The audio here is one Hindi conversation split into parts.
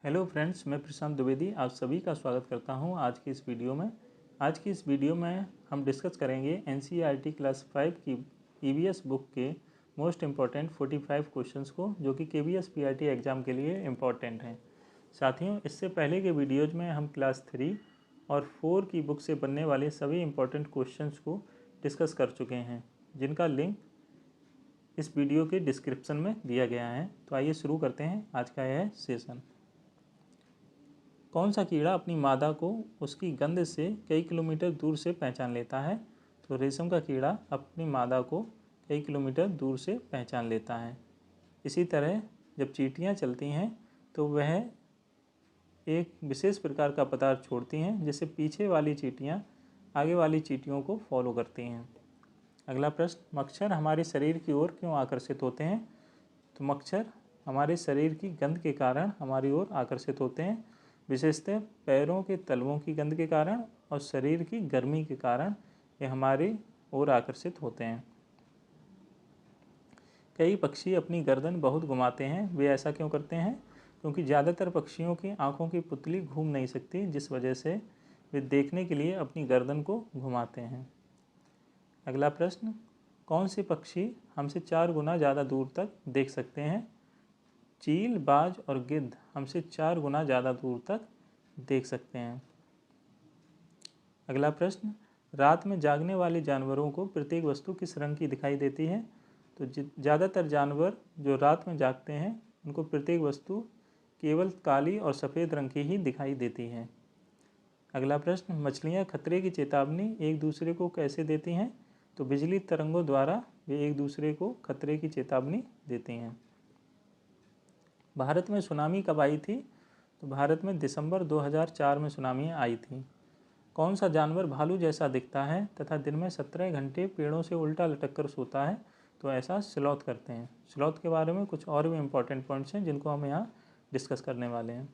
हेलो फ्रेंड्स, मैं प्रशांत द्विवेदी आप सभी का स्वागत करता हूं आज की इस वीडियो में। आज की इस वीडियो में हम डिस्कस करेंगे एनसीईआरटी क्लास 5 की ईवीएस बुक के मोस्ट इम्पॉर्टेंट 45 क्वेश्चंस को, जो कि केवीएस पीआरटी एग्ज़ाम के लिए इम्पॉर्टेंट हैं। साथियों, इससे पहले के वीडियोज़ में हम क्लास 3 और 4 की बुक से बनने वाले सभी इम्पॉर्टेंट क्वेश्चंस को डिस्कस कर चुके हैं, जिनका लिंक इस वीडियो के डिस्क्रिप्शन में दिया गया है। तो आइए शुरू करते हैं आज का यह सेशन। कौन सा कीड़ा अपनी मादा को उसकी गंध से कई किलोमीटर दूर से पहचान लेता है? तो रेशम का कीड़ा अपनी मादा को कई किलोमीटर दूर से पहचान लेता है। इसी तरह जब चींटियां चलती हैं तो वह एक विशेष प्रकार का पदार्थ छोड़ती हैं, जिससे पीछे वाली चींटियां आगे वाली चींटियों को फॉलो करती हैं। अगला प्रश्न, मच्छर हमारे शरीर की ओर क्यों आकर्षित होते हैं? तो मच्छर हमारे शरीर की गंध के कारण हमारी ओर आकर्षित होते हैं, विशेषतः पैरों के तलवों की गंध के कारण और शरीर की गर्मी के कारण ये हमारी ओर आकर्षित होते हैं। कई पक्षी अपनी गर्दन बहुत घुमाते हैं, वे ऐसा क्यों करते हैं? क्योंकि ज़्यादातर पक्षियों की आँखों की पुतली घूम नहीं सकती, जिस वजह से वे देखने के लिए अपनी गर्दन को घुमाते हैं। अगला प्रश्न, कौन से पक्षी हमसे 4 गुना ज़्यादा दूर तक देख सकते हैं? चील, बाज और गिद्ध हमसे 4 गुना ज़्यादा दूर तक देख सकते हैं। अगला प्रश्न, रात में जागने वाले जानवरों को प्रत्येक वस्तु किस रंग की दिखाई देती है? तो ज़्यादातर जानवर जो रात में जागते हैं उनको प्रत्येक वस्तु केवल काली और सफ़ेद रंग की ही दिखाई देती है। अगला प्रश्न, मछलियाँ खतरे की चेतावनी एक दूसरे को कैसे देती हैं? तो बिजली तरंगों द्वारा वे एक दूसरे को खतरे की चेतावनी देती हैं। भारत में सुनामी कब आई थी? तो भारत में दिसंबर 2004 में सुनामी आई थी। कौन सा जानवर भालू जैसा दिखता है तथा दिन में 17 घंटे पेड़ों से उल्टा लटक कर सोता है? तो ऐसा स्लॉथ करते हैं। स्लॉथ के बारे में कुछ और भी इम्पोर्टेंट पॉइंट्स हैं जिनको हम यहाँ डिस्कस करने वाले हैं।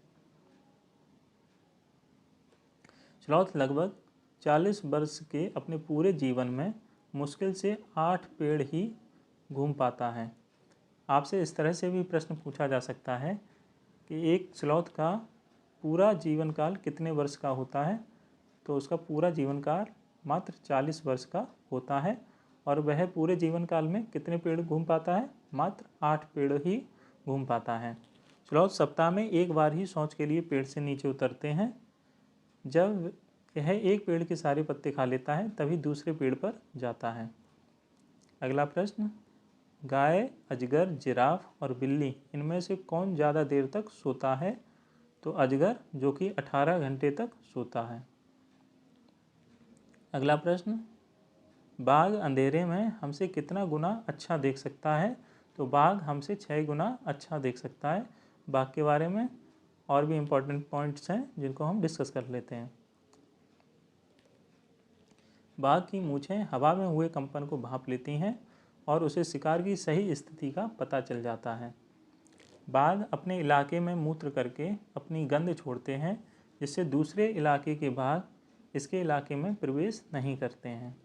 स्लॉथ लगभग 40 वर्ष के अपने पूरे जीवन में मुश्किल से 8 पेड़ ही घूम पाता है। आपसे इस तरह से भी प्रश्न पूछा जा सकता है कि एक स्लॉथ का पूरा जीवन काल कितने वर्ष का होता है? तो उसका पूरा जीवन काल मात्र 40 वर्ष का होता है और वह पूरे जीवन काल में कितने पेड़ घूम पाता है? मात्र 8 पेड़ ही घूम पाता है। स्लॉथ सप्ताह में एक बार ही शौच के लिए पेड़ से नीचे उतरते हैं। जब यह एक पेड़ के सारे पत्ते खा लेता है तभी दूसरे पेड़ पर जाता है। अगला प्रश्न, गाय, अजगर, जिराफ और बिल्ली इनमें से कौन ज़्यादा देर तक सोता है? तो अजगर, जो कि 18 घंटे तक सोता है। अगला प्रश्न, बाघ अंधेरे में हमसे कितना गुना अच्छा देख सकता है? तो बाघ हमसे 6 गुना अच्छा देख सकता है। बाघ के बारे में और भी इम्पोर्टेंट पॉइंट्स हैं जिनको हम डिस्कस कर लेते हैं। बाघ की मूँछें हवा में हुए कंपन को भांप लेती हैं और उसे शिकार की सही स्थिति का पता चल जाता है। बाघ अपने इलाके में मूत्र करके अपनी गंध छोड़ते हैं, जिससे दूसरे इलाके के बाघ इसके इलाके में प्रवेश नहीं करते हैं।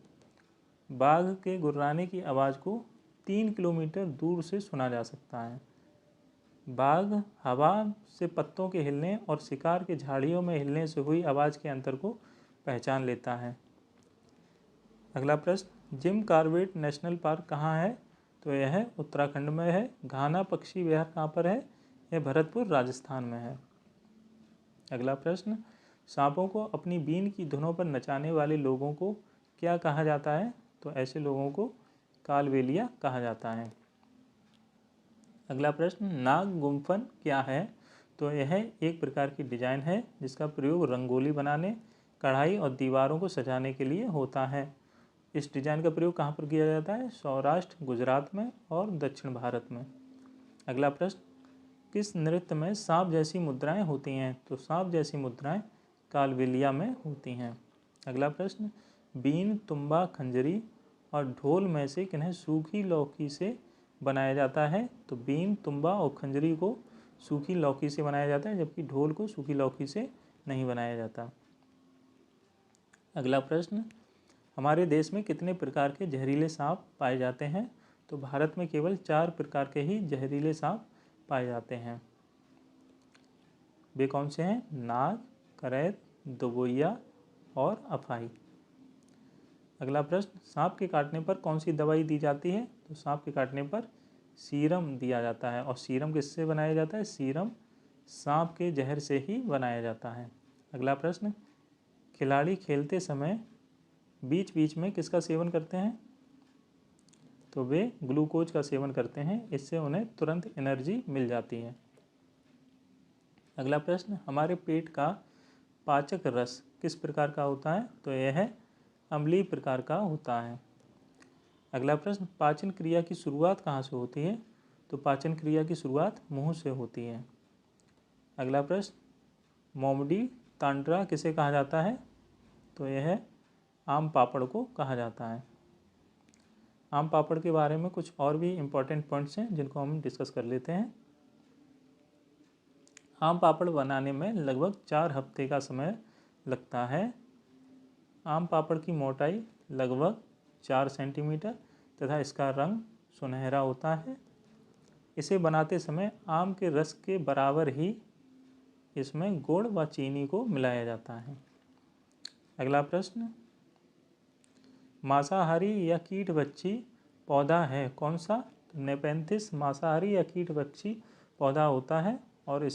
बाघ के गुर्राने की आवाज़ को 3 किलोमीटर दूर से सुना जा सकता है। बाघ हवा से पत्तों के हिलने और शिकार के झाड़ियों में हिलने से हुई आवाज़ के अंतर को पहचान लेता है। अगला प्रश्न, जिम कॉर्बेट नेशनल पार्क कहाँ है? तो यह उत्तराखंड में है। घाना पक्षी विहार कहाँ पर है? यह भरतपुर राजस्थान में है। अगला प्रश्न, सांपों को अपनी बीन की धुनों पर नचाने वाले लोगों को क्या कहा जाता है? तो ऐसे लोगों को कालबेलिया कहा जाता है। अगला प्रश्न, नाग गुम्फन क्या है? तो यह एक प्रकार की डिजाइन है जिसका प्रयोग रंगोली बनाने, कढ़ाई और दीवारों को सजाने के लिए होता है। इस डिजाइन का प्रयोग कहाँ पर किया जाता है? सौराष्ट्र, गुजरात में और दक्षिण भारत में। अगला प्रश्न, किस नृत्य में सांप जैसी मुद्राएं होती हैं? तो सांप जैसी मुद्राएं कालबेलिया में होती हैं। अगला प्रश्न, बीन, तुम्बा, खंजरी और ढोल में से किन्हें सूखी लौकी से बनाया जाता है? तो बीन, तुम्बा और खंजरी को सूखी लौकी से बनाया जाता है, जबकि ढोल को सूखी लौकी से नहीं बनाया जाता। अगला प्रश्न, हमारे देश में कितने प्रकार के जहरीले सांप पाए जाते हैं? तो भारत में केवल 4 प्रकार के ही जहरीले सांप पाए जाते हैं। वे कौन से हैं? नाग, करैत, दोबोइया और अफाई। अगला प्रश्न, सांप के काटने पर कौन सी दवाई दी जाती है? तो सांप के काटने पर सीरम दिया जाता है। और सीरम किससे बनाया जाता है? सीरम सांप के जहर से ही बनाया जाता है। अगला प्रश्न, खिलाड़ी खेलते समय बीच बीच में किसका सेवन करते हैं? तो वे ग्लूकोज का सेवन करते हैं, इससे उन्हें तुरंत एनर्जी मिल जाती है। अगला प्रश्न, हमारे पेट का पाचक रस किस प्रकार का होता है? तो यह अम्लीय प्रकार का होता है। अगला प्रश्न, पाचन क्रिया की शुरुआत कहाँ से होती है? तो पाचन क्रिया की शुरुआत मुंह से होती है। अगला प्रश्न, मोमडी तांड्रा किसे कहा जाता है? तो यह आम पापड़ को कहा जाता है। आम पापड़ के बारे में कुछ और भी इम्पोर्टेंट पॉइंट्स हैं जिनको हम डिस्कस कर लेते हैं। आम पापड़ बनाने में लगभग 4 हफ्ते का समय लगता है। आम पापड़ की मोटाई लगभग 4 सेंटीमीटर तथा इसका रंग सुनहरा होता है। इसे बनाते समय आम के रस के बराबर ही इसमें गुड़ व चीनी को मिलाया जाता है। अगला प्रश्न, मांसाहारी या कीटभक्षी पौधा है कौन सा? तो नेपेंथिस मांसाहारी या कीटभक्षी पौधा होता है और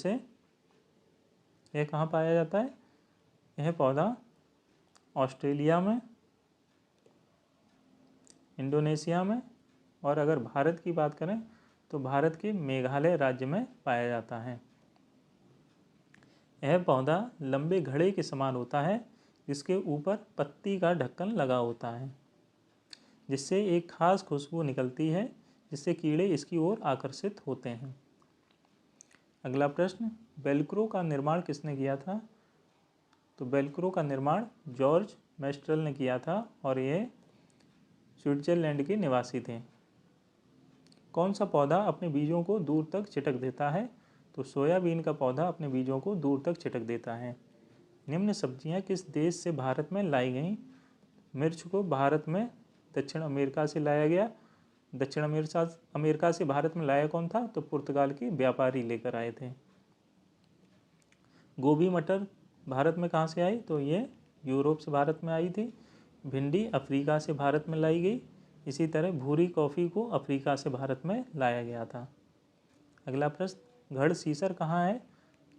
यह कहाँ पाया जाता है? यह पौधा ऑस्ट्रेलिया में, इंडोनेशिया में और अगर भारत की बात करें तो भारत के मेघालय राज्य में पाया जाता है। यह पौधा लंबे घड़े के समान होता है जिसके ऊपर पत्ती का ढक्कन लगा होता है, जिससे एक खास खुशबू निकलती है जिससे कीड़े इसकी ओर आकर्षित होते हैं। अगला प्रश्न, वेलक्रो का निर्माण किसने किया था? तो वेलक्रो का निर्माण जॉर्ज मेस्ट्रल ने किया था और ये स्विट्जरलैंड के निवासी थे। कौन सा पौधा अपने बीजों को दूर तक छिटक देता है? तो सोयाबीन का पौधा अपने बीजों को दूर तक छिटक देता है। निम्न सब्जियां किस देश से भारत में लाई गईं? मिर्च को भारत में दक्षिण अमेरिका से लाया गया। दक्षिण अमेरिका से भारत में लाया कौन था? तो पुर्तगाल के व्यापारी लेकर आए थे। गोभी मटर भारत में कहाँ से आई? तो ये यूरोप से भारत में आई थी। भिंडी अफ्रीका से भारत में लाई गई। इसी तरह भूरी कॉफ़ी को अफ्रीका से भारत में लाया गया था। अगला प्रश्न, गढ़सीसर कहाँ है?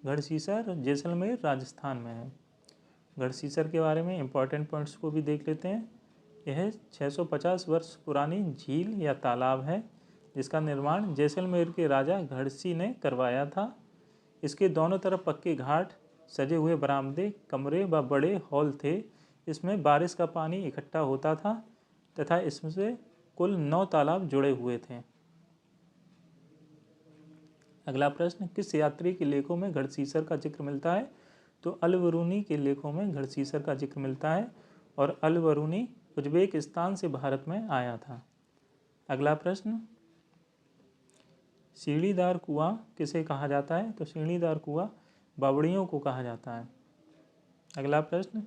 गढ़सीसर जैसलमेर राजस्थान में है। गढ़सीसर के बारे में इम्पॉर्टेंट पॉइंट्स को भी देख लेते हैं। यह 650 वर्ष पुरानी झील या तालाब है जिसका निर्माण जैसलमेर के राजा गढ़सी ने करवाया था। इसके दोनों तरफ पक्के घाट, सजे हुए बरामदे, कमरे व बड़े हॉल थे। इसमें बारिश का पानी इकट्ठा होता था तथा इसमें कुल 9 तालाब जुड़े हुए थे। अगला प्रश्न, किस यात्री के लेखों में गढ़सीसर का जिक्र मिलता है? तो अल-बरूनी के लेखों में गढ़सीसर का जिक्र मिलता है और अल-बरूनी उज्बेकिस्तान से भारत में आया था। अगला प्रश्न, सीढ़ीदार कुआं किसे कहा जाता है? तो सीढ़ीदार कुआं बावड़ियों को कहा जाता है। अगला प्रश्न,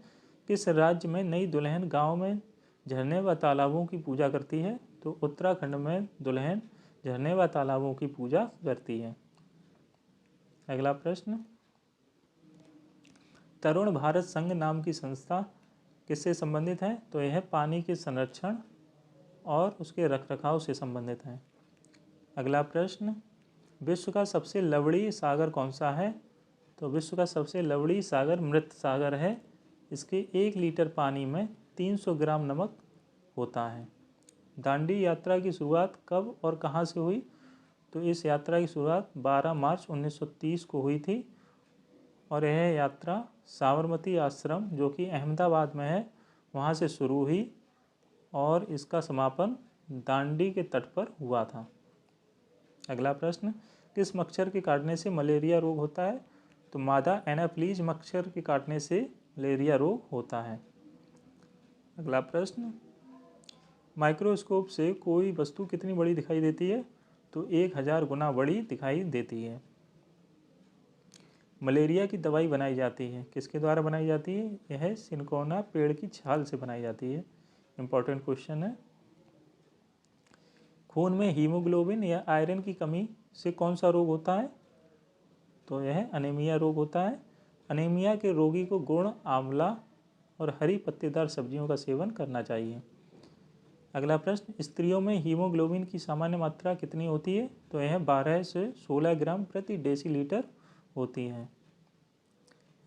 किस राज्य में नई दुल्हन गांव में झरने व तालाबों की पूजा करती है? तो उत्तराखंड में दुल्हन झरने व तालाबों की पूजा करती है। अगला प्रश्न, तरुण भारत संघ नाम की संस्था किससे संबंधित है? तो यह पानी के संरक्षण और उसके रखरखाव से संबंधित है। अगला प्रश्न, विश्व का सबसे लवणीय सागर कौन सा है? तो विश्व का सबसे लवणीय सागर मृत सागर है। इसके 1 लीटर पानी में 300 ग्राम नमक होता है। दांडी यात्रा की शुरुआत कब और कहाँ से हुई? तो इस यात्रा की शुरुआत 12 मार्च 1930 को हुई थी और यह यात्रा साबरमती आश्रम जो कि अहमदाबाद में है वहाँ से शुरू हुई और इसका समापन दांडी के तट पर हुआ था। अगला प्रश्न, किस मच्छर के काटने से मलेरिया रोग होता है? तो मादा एनाफ्लीज मच्छर के काटने से मलेरिया रोग होता है। अगला प्रश्न, माइक्रोस्कोप से कोई वस्तु कितनी बड़ी दिखाई देती है? तो 1000 गुना बड़ी दिखाई देती है। मलेरिया की दवाई बनाई जाती है, किसके द्वारा बनाई जाती है? यह सिनकोना पेड़ की छाल से बनाई जाती है। इंपॉर्टेंट क्वेश्चन है। खून में हीमोग्लोबिन या आयरन की कमी से कौन सा रोग होता है? तो यह अनीमिया रोग होता है। अनीमिया के रोगी को गुड़, आंवला और हरी पत्तेदार सब्जियों का सेवन करना चाहिए। अगला प्रश्न, स्त्रियों में हीमोग्लोबिन की सामान्य मात्रा कितनी होती है? तो यह 12 से 16 ग्राम प्रति डेसीलीटर होती है।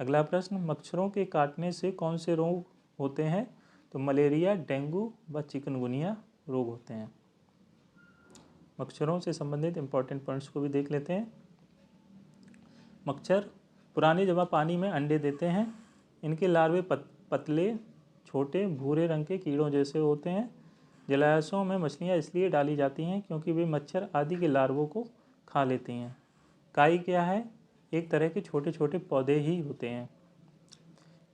अगला प्रश्न, मच्छरों के काटने से कौन से रोग होते हैं? तो मलेरिया, डेंगू व चिकनगुनिया रोग होते हैं। मच्छरों से संबंधित इंपॉर्टेंट पॉइंट्स को भी देख लेते हैं। मच्छर पुरानी जमा पानी में अंडे देते हैं। इनके लार्वे पतले, छोटे, भूरे रंग के कीड़ों जैसे होते हैं। जलाशयों में मछलियाँ इसलिए डाली जाती हैं क्योंकि वे मच्छर आदि के लार्वों को खा लेती हैं। काई क्या है? एक तरह के छोटे छोटे पौधे ही होते हैं।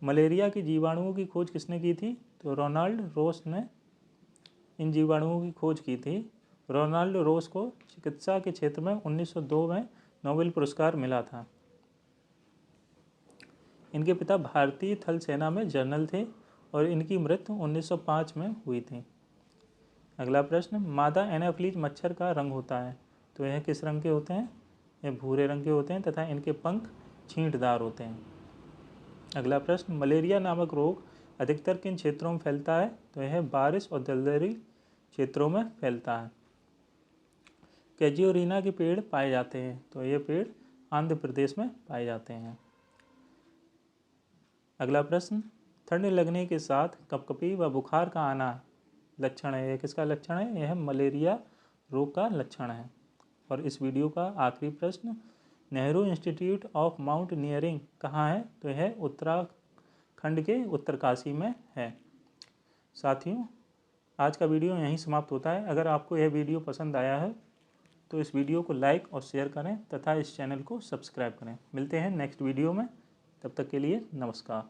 मलेरिया के जीवाणुओं की खोज किसने की थी? तो रोनाल्ड रोस ने इन जीवाणुओं की खोज की थी। रोनाल्ड रोस को चिकित्सा के क्षेत्र में 1902 में नोबेल पुरस्कार मिला था। इनके पिता भारतीय थल सेना में जनरल थे और इनकी मृत्यु 1905 में हुई थी। अगला प्रश्न, मादा एनाफ्लीज मच्छर का रंग होता है। तो यह किस रंग के होते हैं? यह भूरे रंग के होते हैं तथा इनके पंख छींटदार होते हैं। अगला प्रश्न, मलेरिया नामक रोग अधिकतर किन क्षेत्रों में फैलता है? तो यह बारिश और दलदली क्षेत्रों में फैलता है। कैजियोरिना के पेड़ पाए जाते हैं। तो ये पेड़ आंध्र प्रदेश में पाए जाते हैं। अगला प्रश्न, ठंड लगने के साथ कपकपी व बुखार का आना लक्षण है। यह किसका लक्षण है? यह मलेरिया रोग का लक्षण है। और इस वीडियो का आखिरी प्रश्न, नेहरू इंस्टीट्यूट ऑफ माउंटेनियरिंग कहाँ है? तो यह उत्तराखंड के उत्तरकाशी में है। साथियों, आज का वीडियो यहीं समाप्त होता है। अगर आपको यह वीडियो पसंद आया है तो इस वीडियो को लाइक और शेयर करें तथा इस चैनल को सब्सक्राइब करें। मिलते हैं नेक्स्ट वीडियो में, तब तक के लिए नमस्कार।